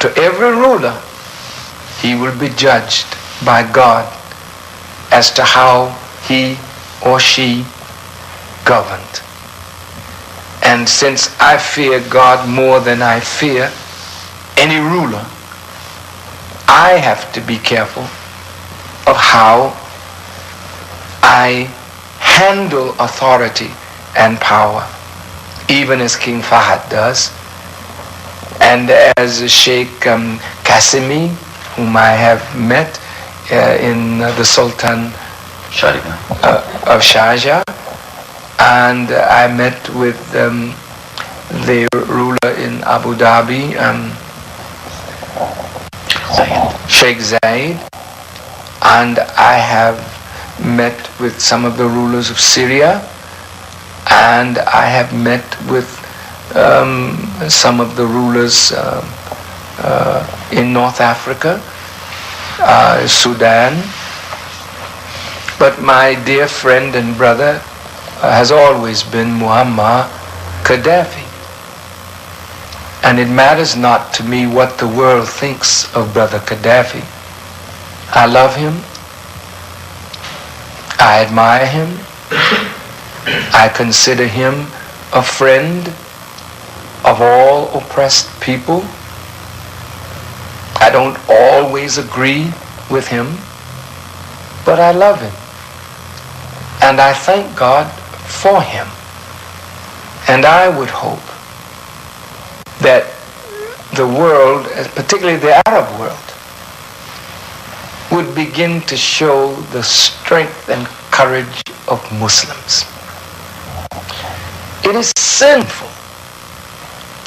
To every ruler, he will be judged by God as to how he or she governed. And since I fear God more than I fear any ruler, I have to be careful of how I handle authority and power, even as King Fahd does, and as Sheikh Qasimi, whom I have met in the Sultan of Sharjah, and I met with the ruler in Abu Dhabi, Sheikh Zayed, and I have met with some of the rulers of Syria, and I have met with some of the rulers in North Africa, Sudan. But my dear friend and brother has always been Muammar Gaddafi. And it matters not to me what the world thinks of Brother Gaddafi. I love him. I admire him. I consider him a friend of all oppressed people. I don't always agree with him, but I love him. And I thank God for him. And I would hope that the world, particularly the Arab world, would begin to show the strength and courage of Muslims. It is sinful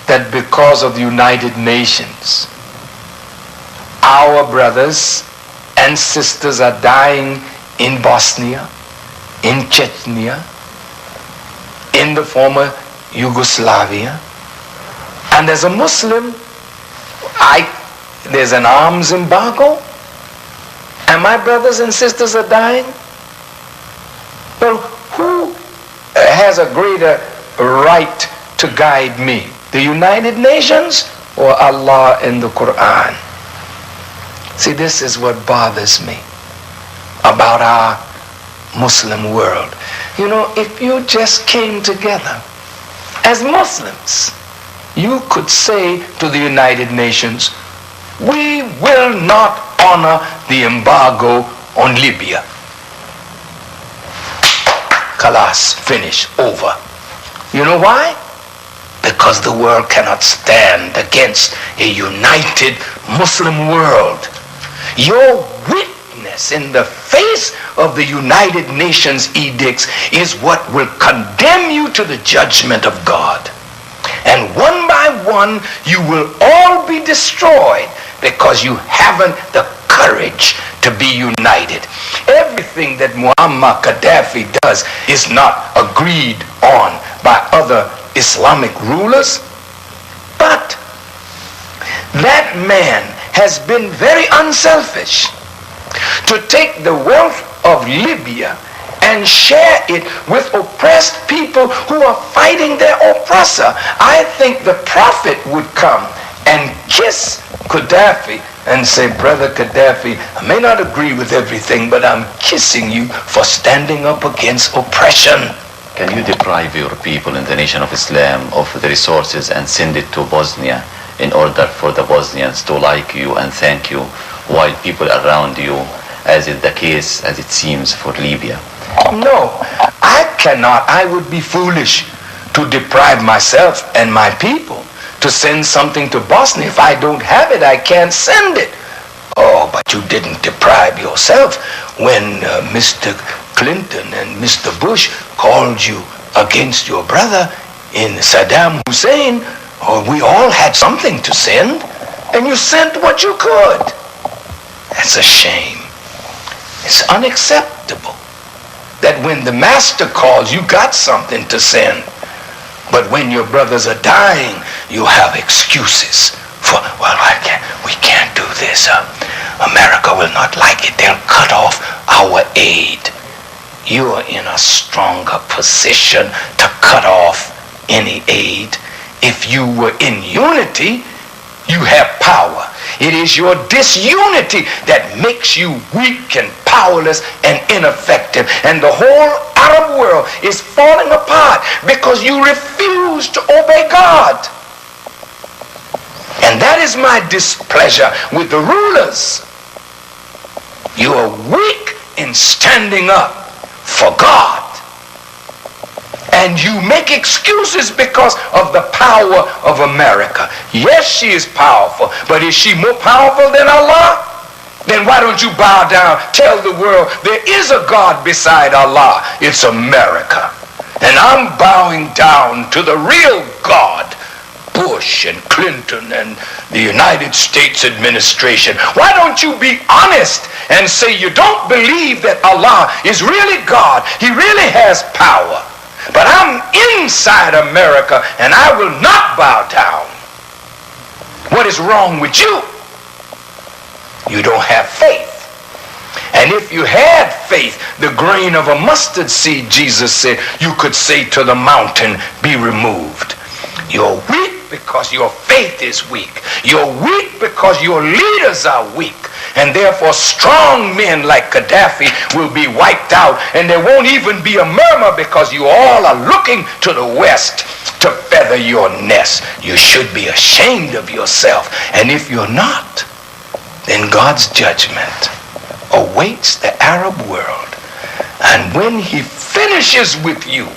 that because of the United Nations, our brothers and sisters are dying in Bosnia, in Chechnya, in the former Yugoslavia. And as a Muslim, there's an arms embargo, and my brothers and sisters are dying. Well, who has a greater right to guide me? The United Nations or Allah and the Qur'an? See, this is what bothers me about our Muslim world. You know, if you just came together as Muslims, you could say to the United Nations, we will not honor the embargo on Libya. Khalas, finish, over. You know why? Because the world cannot stand against a united Muslim world. Your witness in the face of the United Nations edicts is what will condemn you to the judgment of God. And one by one, you will all be destroyed because you haven't the courage to be united. Everything that Muammar Gaddafi does is not agreed on by other Islamic rulers, but that man has been very unselfish to take the wealth of Libya and share it with oppressed people who are fighting their oppressor. I think the Prophet would come and kiss Gaddafi and say, Brother Gaddafi, I may not agree with everything, but I'm kissing you for standing up against oppression. Can you deprive your people in the nation of Islam of the resources and send it to Bosnia in order for the Bosnians to like you and thank you, while people around you, as is the case, as it seems, for Libya? No, I cannot. I would be foolish to deprive myself and my people to send something to Bosnia. If I don't have it, I can't send it. Oh, but you didn't deprive yourself when Mr. Clinton and Mr. Bush called you against your brother in Saddam Hussein. Oh, we all had something to send, and you sent what you could. That's a shame. It's unacceptable that when the master calls, you got something to send. But when your brothers are dying, you have excuses for, well, we can't do this. America will not like it. They'll cut off our aid. You are in a stronger position to cut off any aid. If you were in unity, you have power. It is your disunity that makes you weak and powerless and ineffective. And the whole Arab world is falling apart because you refuse to obey God. And that is my displeasure with the rulers. You are weak in standing up for God. And you make excuses because of the power of America. Yes, she is powerful, but is she more powerful than Allah? Then why don't you bow down, tell the world there is a God beside Allah. It's America. And I'm bowing down to the real God. Bush and Clinton and the United States administration. Why don't you be honest and say you don't believe that Allah is really God? He really has power. But I'm inside America and I will not bow down. What is wrong with you? You don't have faith. And if you had faith, the grain of a mustard seed, Jesus said, you could say to the mountain, be removed. You're weak because your faith is weak. You're weak because your leaders are weak. And therefore strong men like Gaddafi will be wiped out, and there won't even be a murmur because you all are looking to the west to feather your nest. You should be ashamed of yourself. And if you're not, then God's judgment awaits the Arab world. And when he finishes with you,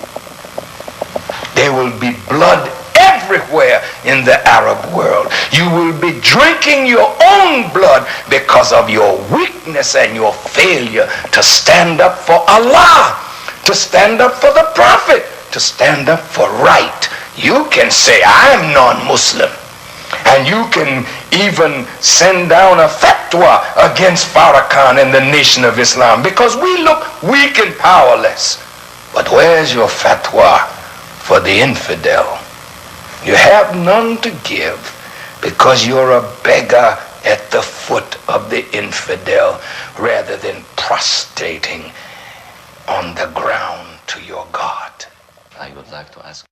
there will be blood everywhere in the Arab world. You will be drinking your own blood because of your weakness and your failure to stand up for Allah, to stand up for the Prophet, to stand up for right. You can say, I am non-Muslim. And you can even send down a fatwa against Farrakhan and the Nation of Islam because we look weak and powerless. But where's your fatwa for the infidel? You have none to give because you're a beggar at the foot of the infidel rather than prostrating on the ground to your God. I would like to ask